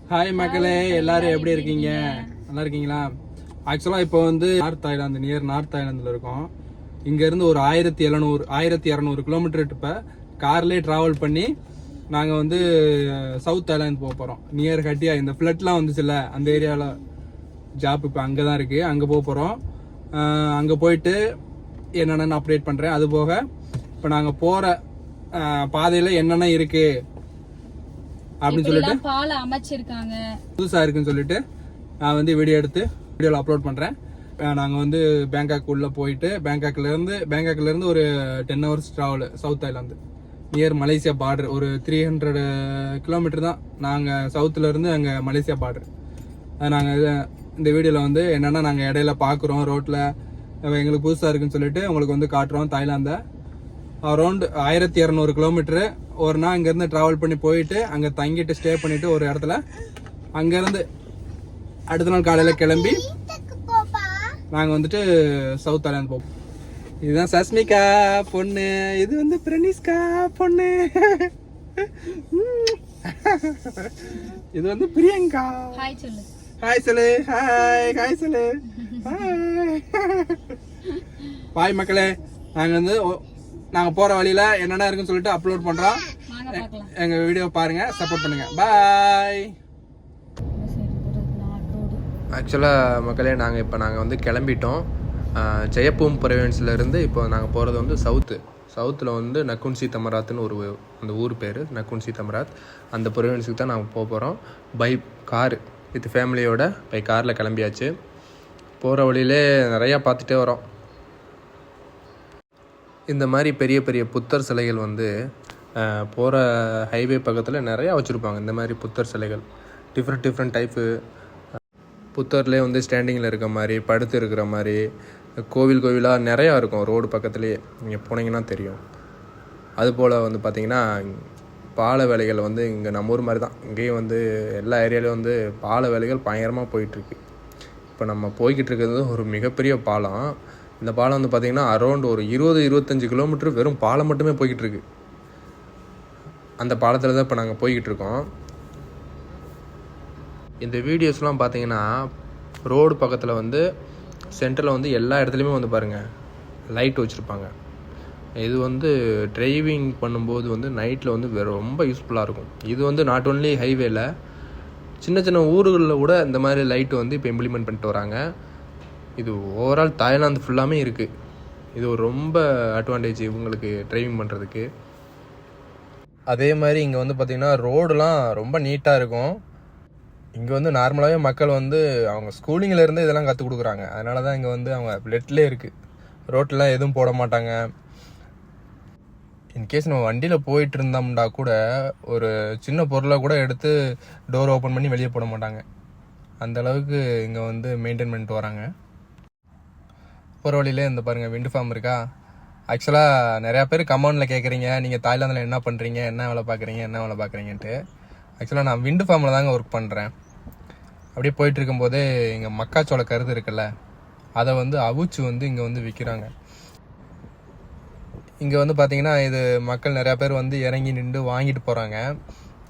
Hi மக்களே, எல்லாரும் எப்படி இருக்கீங்க? நல்லா இருக்கீங்களா? ஆக்சுவலாக இப்போ வந்து நியர் நார்த் தாய்லாந்தில் இருக்கோம். இங்கேருந்து ஒரு 1200 கிலோமீட்டர் இப்போ கார்லேயே ட்ராவல் பண்ணி நாங்கள் வந்து சவுத் தாய்லாந்து போக போகிறோம். நியர் கட்டியா இந்த ஃப்ளட்லாம் வந்துச்சுல்ல, அந்த ஏரியாவில் ஜாப் இப்போ அங்கே தான் இருக்குது. அங்கே போக போகிறோம். அங்கே போயிட்டு என்னென்னு அப்டேட் பண்ணுறேன். அது போக இப்போ நாங்கள் போகிற பாதையில் என்னென்ன இருக்குது அப்படின்னு சொல்லிட்டு பால அமைச்சிருக்காங்க, புதுசா இருக்குன்னு சொல்லிட்டு நான் வந்து வீடியோவில் அப்லோட் பண்றேன். நாங்கள் வந்து பேங்காக் உள்ள போயிட்டு பேங்காக்ல இருந்து ஒரு 10 hours travel south Thailand near Malaysia border. ஒரு 300 கிலோமீட்டர் தான் நாங்கள் சவுத்துல இருந்து அங்கே மலேசியா பார்டர். நாங்கள் இந்த வீடியோவில் வந்து என்னென்னா நாங்கள் இடையில பார்க்குறோம், ரோட்டில் எங்களுக்கு புதுசாக இருக்குன்னு சொல்லிட்டு உங்களுக்கு வந்து காட்டுறோம். தாய்லாந்தை அரௌண்ட் 1200 கிலோமீட்டரு ஒரு நாள் இங்கேருந்து ட்ராவல் பண்ணி போயிட்டு அங்கே தங்கிட்டு ஸ்டே பண்ணிட்டு ஒரு இடத்துல அங்கேருந்து அடுத்த நாள் காலையில் கிளம்பி நாங்கள் வந்துட்டு சவுத் தாய்லாந்து போவோம். இதுதான் சஸ்மிகா பொண்ணு, இது வந்து பிரனிஸ்கா பொண்ணு, இது வந்து பிரியங்கா. ஹாய் சொல்லு, ஹாய் சொல்லு, ஹாய் சொல்லு, பாய் மக்களே. நாங்கள் போகிற வழியில் என்னென்ன இருக்குன்னு சொல்லிட்டு அப்லோட் பண்ணுறோம். எங்கள் வீடியோ பாருங்கள், சப்போர்ட் பண்ணுங்கள். பாய். ஆக்சுவலாக மக்களே, நாங்கள் வந்து கிளம்பிட்டோம். ஜெயப்பூம் ப்ரொவின்ஸ்லேருந்து இப்போ நாங்கள் போகிறது வந்து சவுத்தில் வந்து நக்குன்சி தமராத்னு அந்த ஊர் பேர் நக்குன்சி தமராத். அந்த ப்ரொவின்ஸுக்கு தான் நாங்கள் போகிறோம். பை கார் வித் ஃபேமிலியோட பை காரில் கிளம்பியாச்சு. போகிற வழியிலே நிறையா பார்த்துட்டே வரோம். இந்த மாதிரி பெரிய பெரிய புத்தர் சிலைகள் வந்து போகிற ஹைவே பக்கத்தில் நிறையா வச்சுருப்பாங்க. இந்த மாதிரி புத்தர் சிலைகள் டிஃப்ரெண்ட் டைப்பு. புத்தர்லேயே வந்து ஸ்டாண்டிங்கில் இருக்க மாதிரி, படுத்து இருக்கிற மாதிரி, கோவிலாக நிறையா இருக்கும் ரோடு பக்கத்துலேயே. நீங்கள் போனீங்கன்னா தெரியும். அதுபோல் வந்து பார்த்திங்கன்னா பால வேலைகள் வந்து இங்கே நம்ம ஊர் மாதிரி தான். இங்கேயும் வந்து எல்லா ஏரியாலையும் வந்து பால வேலைகள் பயங்கரமாக போயிட்டுருக்கு. இப்போ நம்ம போய்கிட்டு இருக்கிறது ஒரு மிகப்பெரிய பாலம். இந்த பாலம் வந்து பார்த்திங்கன்னா அரௌண்ட் ஒரு 20-25 கிலோமீட்டர் வெறும் பாலம் மட்டுமே போய்கிட்டு இருக்கு. அந்த பாலத்தில் தான் இப்போ நாங்கள் போய்கிட்டு இருக்கோம். இந்த வீடியோஸ்லாம் பார்த்தீங்கன்னா ரோடு பக்கத்தில் வந்து சென்டரில் வந்து எல்லா இடத்துலையுமே வந்து பாருங்கள் லைட் வச்சுருப்பாங்க. இது வந்து டிரைவிங் பண்ணும்போது வந்து நைட்டில் வந்து ரொம்ப யூஸ்ஃபுல்லாக இருக்கும். இது வந்து நாட் ஓன்லி ஹைவேல, சின்ன ஊர்களில் கூட இந்த மாதிரி லைட்டு வந்து இப்போ இம்ப்ளிமெண்ட் பண்ணிட்டு வராங்க. இது ஓவரால் தாய்லாந்து ஃபுல்லாமே இருக்குது. இது ஒரு ரொம்ப அட்வான்டேஜ் இவங்களுக்கு டிரைவிங் பண்ணுறதுக்கு. அதே மாதிரி இங்கே வந்து பார்த்திங்கன்னா ரோடுலாம் ரொம்ப நீட்டாக இருக்கும். இங்கே வந்து நார்மலாகவே மக்கள் வந்து அவங்க ஸ்கூலிங்கிலேருந்து இதெல்லாம் கற்றுக் கொடுக்குறாங்க. அதனால தான் இங்கே வந்து அவங்க பிளட்லேயே இருக்குது. ரோட்லாம் எதுவும் போட மாட்டாங்க. இன்கேஸ் நம்ம வண்டியில் போயிட்டு இருந்தோம்னா கூட ஒரு சின்ன பொருளை கூட எடுத்து டோர் ஓப்பன் பண்ணி வெளியே போட மாட்டாங்க. அந்த அளவுக்கு இங்கே வந்து மெயின்டைன் பண்ணிட்டு வராங்க. போகிற வழியிலே இந்த பாருங்கள் விண்டு ஃபார்ம் இருக்கா. ஆக்சுவலாக நிறையா பேர் கமெண்டில் கேட்குறீங்க, நீங்கள் தாய்லாந்தில் என்ன பண்ணுறீங்க, என்ன வேலை பார்க்குறீங்கன்ட்டு. ஆக்சுவலாக நான் விண்டு ஃபார்மில் தாங்க ஒர்க் பண்ணுறேன். அப்படியே போயிட்டு இருக்கும்போதே இங்கே மக்காச்சோள கருது இருக்குல்ல, அதை வந்து அவிச்சு வந்து இங்கே வந்து விற்கிறாங்க. இங்கே வந்து பார்த்தீங்கன்னா இது மக்கள் நிறையா பேர் வந்து இறங்கி நின்று வாங்கிட்டு போகிறாங்க.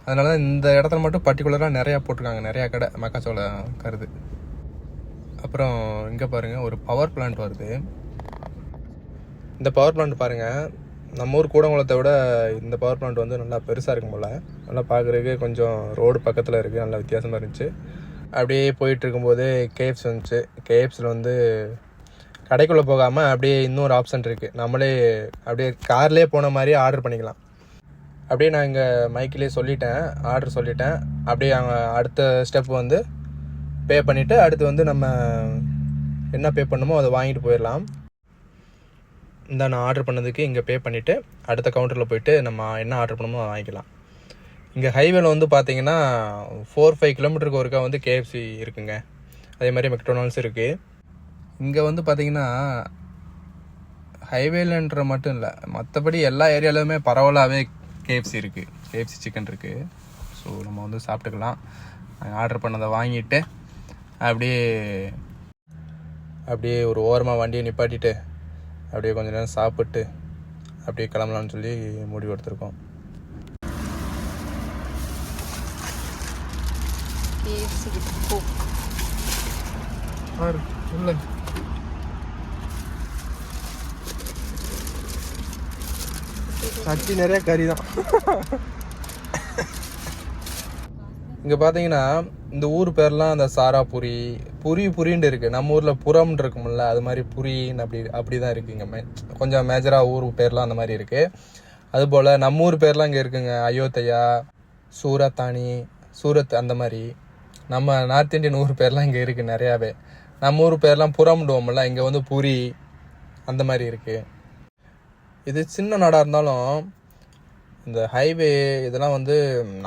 அதனால தான் இந்த இடத்துல மட்டும் பர்டிகுலராக நிறையா போட்டிருக்காங்க, நிறையா கடை மக்காச்சோள கருது. அப்புறம் இங்கே பாருங்கள் ஒரு பவர் பிளான்ட் வருது. இந்த பவர் பிளான்ட் பாருங்கள், நம்ம ஊர் கூடங்குளத்தை விட இந்த பவர் பிளான்ட் வந்து நல்லா பெருசாக இருக்கும் போல். நல்லா பார்க்குறதுக்கு கொஞ்சம் ரோடு பக்கத்தில் இருக்குது, நல்லா வித்தியாசமாக இருந்துச்சு. அப்படியே போயிட்டு இருக்கும்போது கேஎஃப்சி வந்துச்சு. கேஎஃப்சியில் வந்து கடைக்குள்ளே போகாமல் அப்படியே இன்னொரு ஆப்ஷன் இருக்குது. நம்மளே அப்படியே கார்லேயே போன மாதிரியே ஆர்டர் பண்ணிக்கலாம். அப்படியே நான் இங்கே மைக்கிலே ஆர்டர் சொல்லிட்டேன். அப்படியே அங்கே அடுத்த ஸ்டெப் வந்து பே பண்ணிவிட்டு அடுத்து வந்து நம்ம என்ன பே பண்ணுமோ அதை வாங்கிட்டு போயிடலாம். நான் ஆர்டர் பண்ணதுக்கு இங்கே பே பண்ணிவிட்டு அடுத்த கவுண்டரில் போயிட்டு நம்ம என்ன ஆர்டர் பண்ணணுமோ அதை வாங்கிக்கலாம். இங்கே ஹைவேல வந்து பார்த்தீங்கன்னா 4-5 கிலோமீட்டருக்கு ஒருக்கா வந்து கேஎஃப்சி இருக்குங்க. அதே மாதிரி மெக்டொனால்ட்ஸ் இருக்குது. இங்கே வந்து பார்த்தீங்கன்னா ஹைவேலன்ற மட்டும் இல்லை, மற்றபடி எல்லா ஏரியாவிலுமே பரவலாகவே கேஎஃப்சி இருக்குது. கேஎஃப்சி சிக்கன் இருக்குது. ஸோ நம்ம வந்து சாப்பிட்டுக்கலாம். ஆர்டர் பண்ணதை வாங்கிட்டு அப்படியே ஒரு ஓரமாக வண்டியை நிப்பாட்டிட்டு அப்படியே கொஞ்ச நேரம் சாப்பிட்டு அப்படியே கிளம்பலான்னு சொல்லி முடிவு எடுத்திருக்கோம். பேசிக்கிட்டு போ. இல்லை சட்டி நிறைய கறி தான். இங்கே பார்த்தீங்கன்னா இந்த ஊர் பேர்லாம் அந்த சாராபுரி புரின்னு இருக்குது. நம்ம ஊரில் புறம்னு இருக்கும்ல, அது மாதிரி புரின்னு அப்படி தான் இருக்குது. இங்கே கொஞ்சம் மேஜராக ஊர் பேர்லாம் அந்த மாதிரி இருக்குது. அதுபோல் நம்ம ஊர் பேர்லாம் இங்கே இருக்குங்க. அயோத்தியா, சூரத்தானி, சூரத், அந்த மாதிரி நம்ம நார்த் இந்தியன் ஊர் பேர்லாம் இங்கே இருக்குது நிறையாவே. நம்ம ஊர் பேர்லாம் புறம்டுவோம்ல, இங்கே வந்து புரி அந்த மாதிரி இருக்குது. இது சின்ன நாடாக இருந்தாலும் இந்த ஹைவே இதெல்லாம் வந்து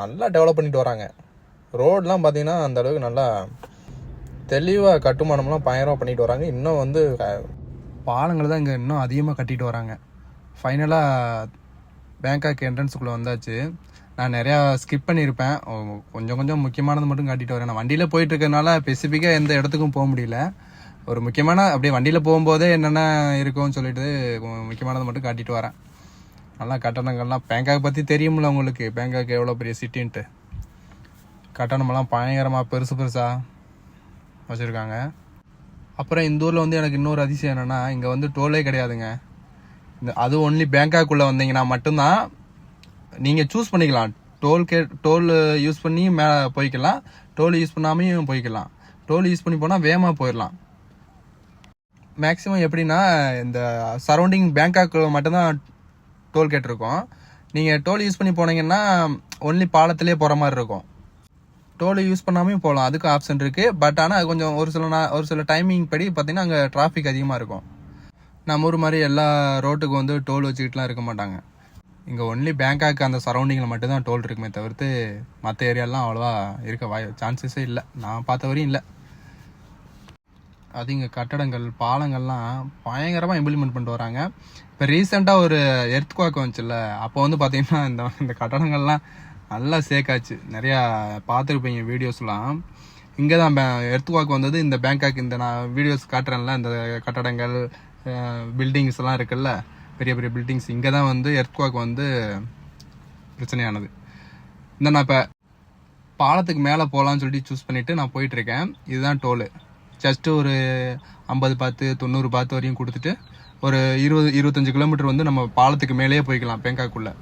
நல்லா டெவலப் பண்ணிட்டு வராங்க. ரோடெலாம் பார்த்தீங்கன்னா அந்த அளவுக்கு நல்லா தெளிவாக கட்டுமானம்லாம் பயங்கரமாக பண்ணிட்டு வராங்க. இன்னும் வந்து பாலங்கள் தான் இங்கே இன்னும் அதிகமாக கட்டிட்டு வராங்க. ஃபைனலாக பேங்காக் என்ட்ரன்ஸுக்குள்ளே வந்தாச்சு. நான் நிறையா ஸ்கிப் பண்ணியிருப்பேன். கொஞ்சம் முக்கியமானது மட்டும் காட்டிட்டு வரேன். நான் வண்டியில் போயிட்டு இருக்கிறதுனால ஸ்பெசிஃபிக்காக எந்த இடத்துக்கும் போக முடியல. ஒரு முக்கியமான அப்படியே வண்டியில் போகும்போதே என்னென்ன இருக்கும்னு சொல்லிட்டு முக்கியமானது மட்டும் காட்டிட்டு வரேன். நல்லா கட்டணங்கள்லாம் பேங்காக் பற்றி தெரியுமில்ல உங்களுக்கு, பேங்காக் எவ்வளோ பெரிய சிட்டின்ட்டு. கட்டணமெல்லாம் பயங்கரமாக பெருசாக வச்சுருக்காங்க. அப்புறம் இந்த ஊரில் வந்து எனக்கு இன்னொரு அதிசயம் என்னென்னா, இங்கே வந்து டோலே கிடையாதுங்க. அது ஒன்லி பேங்காக்குள்ளே வந்தீங்கன்னா மட்டும்தான் நீங்கள் சூஸ் பண்ணிக்கலாம். டோல் யூஸ் பண்ணி மேலே போய்க்கலாம், டோல் யூஸ் பண்ணாமையும் போய்க்கலாம். டோல் யூஸ் பண்ணி போனால் வேகமாக போயிடலாம். மேக்ஸிமம் எப்படின்னா இந்த சரௌண்டிங் பேங்காக்கில் மட்டும்தான் டோல்கேட் இருக்கும். நீங்கள் டோல் யூஸ் பண்ணி போனீங்கன்னா ஒன்லி பாலத்திலே போகிற மாதிரி இருக்கும். டோல் யூஸ் பண்ணாமையும் போகலாம், அதுக்கு ஆப்ஷன் இருக்குது. பட் ஆனால் கொஞ்சம் ஒரு சில டைமிங் படி பார்த்தீங்கன்னா அங்கே டிராஃபிக் அதிகமாக இருக்கும். நம்ம ஊர் மாதிரி எல்லா ரோட்டுக்கு வந்து டோல் வச்சுக்கிட்டுலாம் இருக்க மாட்டாங்க. இங்கே ஒன்லி பேங்காக் அந்த சரௌண்டிங்கில் மட்டும்தான் டோல் இருக்குமே தவிர்த்து மற்ற ஏரியாலாம் அவ்வளோவா இருக்க சான்சஸே இல்லை, நான் பார்த்த வரையும் இல்லை. அது இங்கே கட்டடங்கள் பாலங்கள்லாம் பயங்கரமாக இம்ப்ளிமெண்ட் பண்ணிட்டு வராங்க. இப்போ ரீசெண்டாக ஒரு எர்த்குவாக் வந்துச்சுல்ல, அப்போ வந்து பார்த்தீங்கன்னா இந்த கட்டடங்கள்லாம் நல்லா சேக்காச்சு. நிறையா பார்த்துருப்பீங்க வீடியோஸ்லாம். இங்கே தான் எர்த்குவாக் வந்தது இந்த பேங்காக். இந்த நான் வீடியோஸ் காட்டுறேன்ல, இந்த கட்டடங்கள் பில்டிங்ஸ் எல்லாம் இருக்குல்ல, பெரிய பெரிய பில்டிங்ஸ், இங்கே தான் வந்து எர்த்குவாக் வந்து பிரச்சனையானது. நான் இப்போ பாலத்துக்கு மேலே போகலான்னு சொல்லிட்டு சூஸ் பண்ணிவிட்டு நான் போயிட்டுருக்கேன். இதுதான் டோலு. ஜஸ்ட்டு ஒரு 50 பாத்து 90 பாத்து வரையும் கொடுத்துட்டு ஒரு 20-25 கிலோமீட்டர் வந்து நம்ம பாலத்துக்கு மேலேயே போய்க்கலாம் பேங்காக்குள்ளே.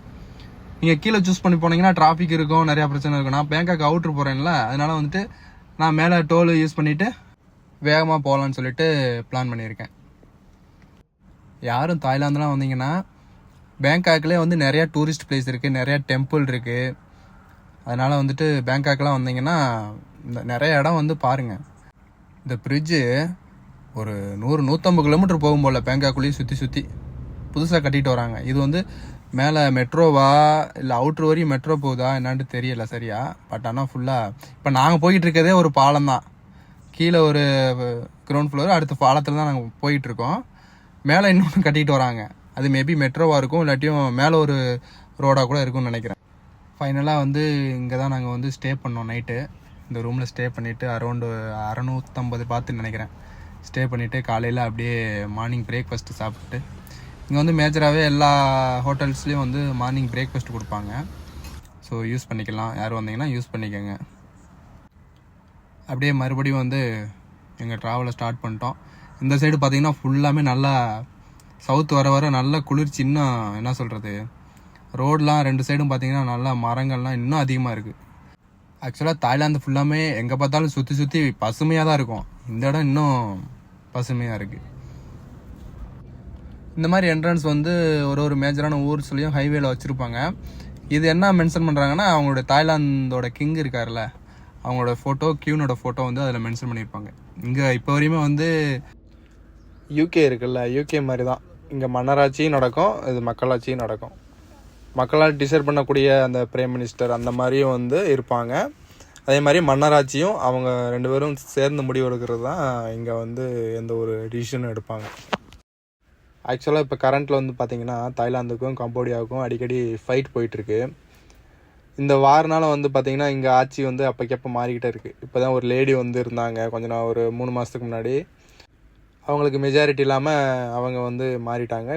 நீங்கள் கீழே சூஸ் பண்ணி போனீங்கன்னா டிராஃபிக் இருக்கும், நிறையா பிரச்சனை இருக்கும். நான் பேங்காக் அவுட்ரு போகிறேன்ல, அதனால வந்துட்டு நான் மேலே டோல் யூஸ் பண்ணிவிட்டு வேகமாக போகலான்னு சொல்லிட்டு பிளான் பண்ணியிருக்கேன். யாரும் தாய்லாந்துலாம் வந்தீங்கன்னா பேங்காக்லேயே வந்து நிறையா டூரிஸ்ட் பிளேஸ் இருக்குது, நிறையா டெம்பிள் இருக்குது. அதனால் வந்துட்டு பேங்காக்லாம் வந்தீங்கன்னா நிறைய இடம் வந்து பாருங்கள். இந்த பிரிட்ஜு ஒரு 100-150 கிலோமீட்டர் போகும் போல் பேங்காக்குள்ளேயும் சுற்றி புதுசாக கட்டிட்டு வராங்க. இது வந்து மேலே மெட்ரோவா இல்லை அவுட்ரு வரையும் மெட்ரோ போகுதா என்னான்ட்டு தெரியல சரியா. பட் ஆனால் ஃபுல்லாக இப்போ நாங்கள் போய்கிட்டு இருக்கதே ஒரு பாலம் தான். கீழே ஒரு கிரவுண்ட் ஃப்ளோர், அடுத்த பாலத்தில் தான் நாங்கள் போயிட்டுருக்கோம். மேலே இன்னொன்று கட்டிட்டு வராங்க. அது மேபி மெட்ரோவாக இருக்கும், இல்லாட்டியும் மேலே ஒரு ரோடாக கூட இருக்கும்னு நினைக்கிறேன். ஃபைனலாக வந்து இங்கே தான் நாங்கள் வந்து ஸ்டே பண்ணோம் நைட்டு. இந்த ரூமில் ஸ்டே பண்ணிவிட்டு அரௌண்டு 650 பார்த்துன்னு நினைக்கிறேன். ஸ்டே பண்ணிவிட்டு காலையில் அப்படியே மார்னிங் பிரேக்ஃபாஸ்ட்டு சாப்பிட்டு, இங்கே வந்து மேஜராகவே எல்லா ஹோட்டல்ஸ்லேயும் வந்து மார்னிங் பிரேக்ஃபாஸ்ட் கொடுப்பாங்க. ஸோ யூஸ் பண்ணிக்கலாம், யார் வந்தீங்கன்னா யூஸ் பண்ணிக்கோங்க. அப்படியே மறுபடியும் வந்து எங்கள் ட்ராவலை ஸ்டார்ட் பண்ணிட்டோம். இந்த சைடு பார்த்திங்கன்னா ஃபுல்லாமே நல்லா சவுத் வர நல்லா குளிர்ச்சி. இன்னும் என்ன சொல்கிறது, ரோடெலாம் 2 சைடும் பார்த்திங்கன்னா நல்லா மரங்கள்லாம் இன்னும் அதிகமாக இருக்குது. ஆக்சுவலாக தாய்லாந்து ஃபுல்லாமே எங்கே பார்த்தாலும் சுற்றி பசுமையாக தான் இருக்கும். இந்த இடம் இன்னும் பசுமையாக இருக்குது. இந்த மாதிரி என்ட்ரன்ஸ் வந்து ஒரு மேஜரான ஊர்ஸ்லையும் ஹைவேல வச்சுருப்பாங்க. இது என்ன மென்ஷன் பண்ணுறாங்கன்னா, அவங்களோட தாய்லாந்தோட கிங் இருக்கார்ல, அவங்களோட ஃபோட்டோ, கியூனோட ஃபோட்டோ வந்து அதில் மென்ஷன் பண்ணியிருப்பாங்க. இங்கே இப்போ வரையுமே வந்து யூகே இருக்குல்ல, யூகே மாதிரி தான் இங்கே மன்னராட்சியும் நடக்கும், இது மக்களாட்சியும் நடக்கும். மக்களால் டிசைட் பண்ணக்கூடிய அந்த பிரைம் மினிஸ்டர் அந்த மாதிரியும் வந்து இருப்பாங்க. அதே மாதிரி மன்னராட்சியும் அவங்க 2 பேரும் சேர்ந்து முடிவு எடுக்கிறது தான் இங்கே வந்து எந்த ஒரு டிசிஷனும் எடுப்பாங்க. ஆக்சுவலாக இப்போ கரண்ட்டில் வந்து பார்த்திங்கன்னா தாய்லாந்துக்கும் கம்போடியாவுக்கும் அடிக்கடி ஃபைட் போயிட்டுருக்கு. இந்த வாரனால் வந்து பார்த்திங்கன்னா இங்கே ஆட்சி வந்து அப்போக்கப்போ மாறிக்கிட்டே இருக்குது. இப்போ தான் ஒரு லேடி வந்து இருந்தாங்க கொஞ்ச நாள், ஒரு 3 மாதத்துக்கு முன்னாடி. அவங்களுக்கு மெஜாரிட்டி இல்லாமல் அவங்க வந்து மாறிட்டாங்க.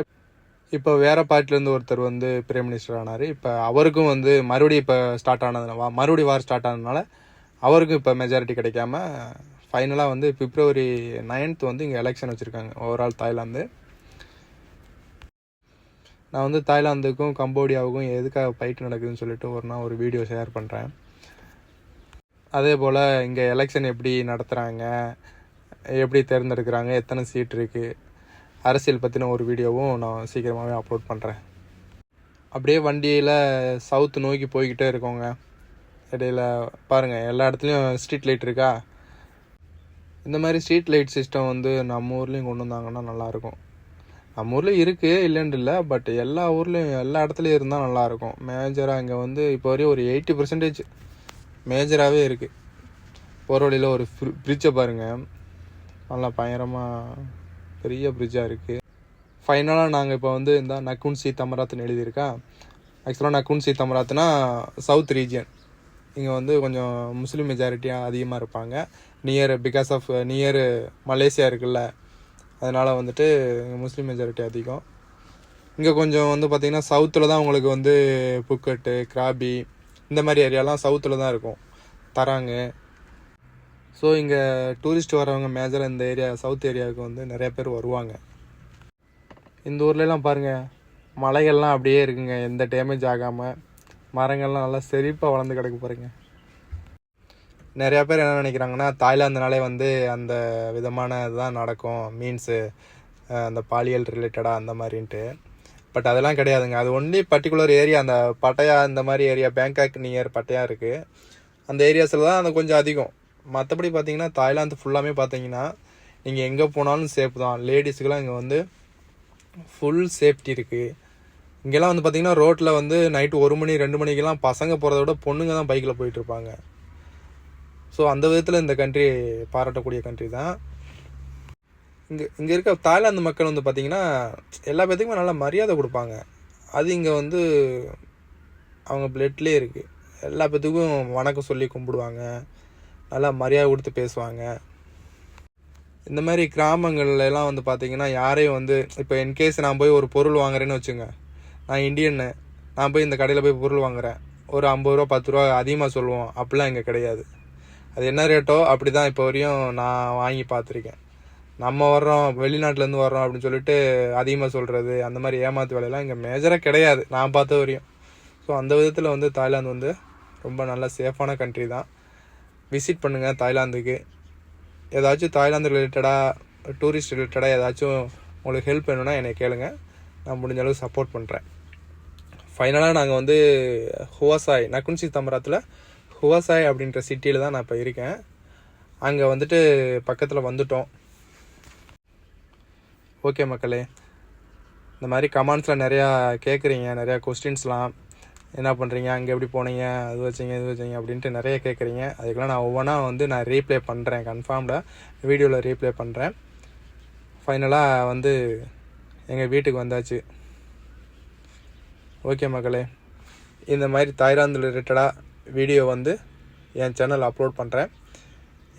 இப்போ வேறு பார்ட்டிலேருந்து ஒருத்தர் வந்து பிரைம் மினிஸ்டர் ஆனார். இப்போ அவருக்கும் வந்து மறுபடியும் இப்போ ஸ்டார்ட் ஆனதுனால, மறுபடியும் வார் ஸ்டார்ட் ஆனதுனால அவருக்கும் இப்போ மெஜாரிட்டி கிடைக்காம ஃபைனலாக வந்து February 9th வந்து இங்கே எலெக்ஷன் வச்சுருக்காங்க ஓவரால் தாய்லாந்து. நான் வந்து தாய்லாந்துக்கும் கம்போடியாவுக்கும் எதுக்காக ஃபைட் நடக்குதுன்னு சொல்லிட்டு ஒரு வீடியோ ஷேர் பண்ணுறேன். அதே போல் இங்கே எலெக்ஷன் எப்படி நடத்துகிறாங்க, எப்படி தேர்ந்தெடுக்கிறாங்க, எத்தனை சீட் இருக்குது, அரசியல் பற்றின ஒரு வீடியோவும் நான் சீக்கிரமாகவே அப்லோட் பண்ணுறேன். அப்படியே வண்டியில் சவுத்து நோக்கி போய்கிட்டே இருக்கோங்க. இடையில பாருங்கள் எல்லா இடத்துலையும் ஸ்ட்ரீட் லைட் இருக்கா. இந்த மாதிரி ஸ்ட்ரீட் லைட் சிஸ்டம் வந்து நம்ம ஊர்லேயும் கொண்டு வந்தாங்கன்னா நல்லாயிருக்கும். நம்ம ஊரில் இருக்குது இல்லைன்னு இல்லை, பட் எல்லா ஊர்லேயும் எல்லா இடத்துலையும் இருந்தால் நல்லாயிருக்கும். மேஜராக இங்கே வந்து இப்போ வரையும் ஒரு 80% மேஜராகவே இருக்குது. போகிற வழியில் ஒரு பிரிட்ஜை பாருங்கள், நல்லா பயங்கரமாக பெரிய பிரிட்ஜாக இருக்குது. ஃபைனலாக நாங்கள் இப்போ வந்து இந்த நக்குன்சி தமராத்துன்னு எழுதியிருக்கா. ஆக்சுவலாக நக்குன்சி தமராத்துனா சவுத் ரீஜியன். இங்கே வந்து கொஞ்சம் முஸ்லீம் மெஜாரிட்டியாக அதிகமாக இருப்பாங்க. பிகாஸ் ஆஃப் நியர் மலேசியா இருக்குல்ல, அதனால் வந்துட்டு இங்கே முஸ்லீம் மெஜாரிட்டி அதிகம். இங்கே கொஞ்சம் வந்து பார்த்திங்கன்னா சவுத்தில் தான் உங்களுக்கு வந்து புக்கெட்டு, கிராபி இந்த மாதிரி ஏரியாலாம் சவுத்தில் தான் இருக்கும், தராங்கு. ஸோ இங்கே டூரிஸ்ட் வரவங்க மேஜராக இந்த ஏரியா சவுத் ஏரியாவுக்கு வந்து நிறைய பேர் வருவாங்க. இந்த ஊர்லலாம் பாருங்கள் மலைகள்லாம் அப்படியே இருக்குங்க, எந்த டேமேஜ் ஆகாமல். மரங்கள்லாம் நல்லா செழிப்பாக வளர்ந்து கிடக்கு பாருங்க. நிறையா பேர் என்ன நினைக்கிறாங்கன்னா தாய்லாந்துனாலே வந்து அந்த விதமான இதுதான் நடக்கும், மீன்ஸு அந்த பாலியல் ரிலேட்டடாக அந்த மாதிரின்ட்டு. பட் அதெல்லாம் கிடையாதுங்க. அது ஒன்லி பர்டிகுலர் ஏரியா, அந்த பட்டையா இந்த மாதிரி ஏரியா, பேங்காக் நியர் பட்டையா இருக்குது, அந்த ஏரியாஸில் தான் அது கொஞ்சம் அதிகம். மற்றபடி பார்த்தீங்கன்னா தாய்லாந்து ஃபுல்லாமே பார்த்தீங்கன்னா நீங்கள் எங்கே போனாலும் சேஃப் தான். லேடிஸுக்கெல்லாம் இங்கே வந்து ஃபுல் சேஃப்டி இருக்குது. இங்கெல்லாம் வந்து பார்த்திங்கன்னா ரோட்டில் வந்து நைட்டு 1 மணி 2 மணிக்கெல்லாம் பசங்க போகிறத விட பொண்ணுங்க தான் பைக்கில் போயிட்டுருப்பாங்க. ஸோ அந்த விதத்தில் இந்த கண்ட்ரி பாராட்டக்கூடிய கண்ட்ரி தான். இங்கே இருக்க தாய்லாந்து மக்கள் வந்து பார்த்திங்கன்னா எல்லா பேத்துக்குமே நல்லா மரியாதை கொடுப்பாங்க. அது இங்கே வந்து அவங்க பிளட்லேயே இருக்குது. எல்லா பேத்துக்கும் வணக்கம் சொல்லி கும்பிடுவாங்க, நல்லா மரியாதை கொடுத்து பேசுவாங்க. இந்த மாதிரி கிராமங்கள்லாம் வந்து பார்த்திங்கன்னா யாரையும் வந்து இப்போ இன்கேஸ் நான் போய் ஒரு பொருள் வாங்குறேன்னு வச்சுங்க, நான் இந்தியன்னு, நான் போய் இந்த கடையில் போய் பொருள் வாங்குறேன், ஒரு 50 ரூபா 10 ரூபா அதிகமாக சொல்லுவோம். அப்படிலாம் இங்கே கிடையாது. அது என்ன ரேட்டோ அப்படி தான் இப்போ வரையும் நான் வாங்கி பார்த்துருக்கேன். நம்ம வர்றோம் வெளிநாட்டிலேருந்து வர்றோம் அப்படின்னு சொல்லிட்டு அதிகமாக சொல்கிறது, அந்த மாதிரி ஏமாத்து வேலையெல்லாம் இங்கே மேஜராக கிடையாது நான் பார்த்த வரையும். ஸோ அந்த விதத்தில் வந்து தாய்லாந்து வந்து ரொம்ப நல்ல சேஃபான கண்ட்ரி தான். விசிட் பண்ணுங்கள் தாய்லாந்துக்கு. ஏதாச்சும் தாய்லாந்து ரிலேட்டடாக, டூரிஸ்ட் ரிலேட்டடாக ஏதாச்சும் உங்களுக்கு ஹெல்ப் வேணும்னா என்னை கேளுங்க, நான் முடிஞ்ச அளவுக்கு சப்போர்ட் பண்ணுறேன். ஃபைனலாக நாங்கள் வந்து ஹுவாசாய், நக்குன்சி தமராத்தில் ஹுவாசாய் அப்படின்ற சிட்டியில் தான் நான் இப்போ இருக்கேன். அங்கே வந்துட்டு பக்கத்தில் வந்துட்டோம். ஓகே மக்களே, இந்த மாதிரி கமெண்ட்ஸில் நிறையா கேட்குறீங்க, நிறையா கொஸ்டின்ஸ்லாம், என்ன பண்ணுறீங்க, அங்கே எப்படி போனீங்க, அது வச்சிங்க இது வச்சிங்க அப்படின்ட்டு நிறைய கேட்குறீங்க. அதுக்கெல்லாம் நான் ஒவ்வொன்றா வந்து நான் ரீப்ளே பண்ணுறேன், கன்ஃபார்ம்டாக வீடியோவில் ரீப்ளே பண்ணுறேன். ஃபைனலாக வந்து எங்கள் வீட்டுக்கு வந்தாச்சு. ஓகே மக்களே, இந்த மாதிரி தாய்லாந்து ரிலேட்டடாக வீடியோ வந்து என் சேனல் அப்லோட் பண்ணுறேன்.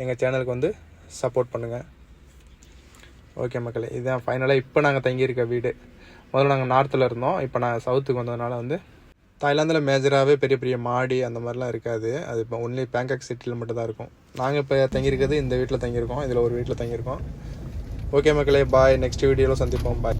எங்கள் சேனலுக்கு வந்து சப்போர்ட் பண்ணுங்கள். ஓகே மக்களே, இதுதான் ஃபைனலாக இப்போ நாங்கள் தங்கியிருக்க வீடு. முதல்ல நாங்கள் நார்த்தில் இருந்தோம், இப்போ நான் சவுத்துக்கு வந்ததுனால வந்து தாய்லாந்தில் மேஜராகவே பெரிய பெரிய மாடி அந்த மாதிரிலாம் இருக்காது. அது இப்போ ஒன்லி பேங்காக் சிட்டியில் மட்டும் தான் இருக்கும். நாங்கள் இப்போ தங்கியிருக்கிறது இந்த வீட்டில் தங்கியிருக்கோம், இதில் ஒரு வீட்டில் தங்கியிருக்கோம். ஓகே மக்களே, பாய். நெக்ஸ்ட் வீடியோவில் சந்திப்போம். பாய்.